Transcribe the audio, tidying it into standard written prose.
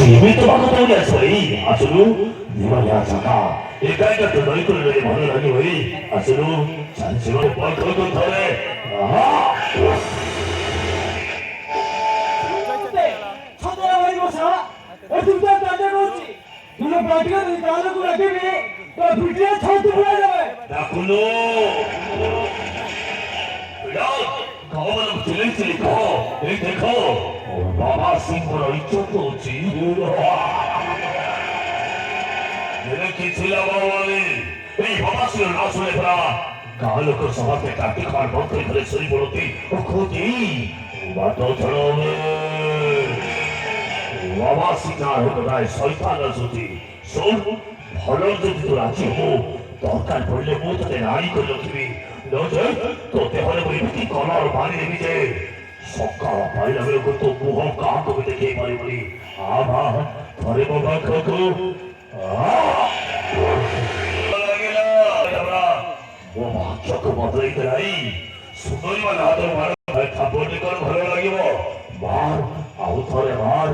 ଏମିତି ଭାଗ ଦଉନି ଆସ ଭାଇ ଆସୁନୁ ଦିବାଲିଆ ଚାକା ଏକା ଏକା ତ ଦହି କରି ରହି ଭଲ ଲାଗେ ଭାଇ ଆସୁନୁ ଚାଲିଛି ଥରେ ডাকুলো চিলি কহ এই দেখো বাবা সিংহর ইজ্জত হচ্ছে কি ছিল বাবা এই বাবা ছিল না শুনে ফেরা গাঁ লোক সভাকে টাকি খাওয়ার বন্ধ করে ফেলে শরীর বলতে ও খুঁজি বাত ছড়াবে বাবা শিকার হতে যায় শয়তান আসুছি শোন ভালো যদি তো রাজি হোক দরকার পড়লে মু তোকে নারী করে রখিবি নজর তোতে হলে বলি কলার বাড়ি নেবি যে সকাল পাইলা বেলକୁ তো মুহ কাহাକୁ ବି ଦେଖେଇ ପାରିବନି ଆଭା ଥରେ ମୋ ପାଖକୁ ମୋ ଭାଗ୍ୟକୁ ବଦଳେଇ ଦେଲାଇ ସୁନ୍ଦରୀ ମାନେ ହାତ ମାର ଥାପଟି କର ଭଲ ଲାଗିବ ମାର ଆଉ ଥରେ ମାର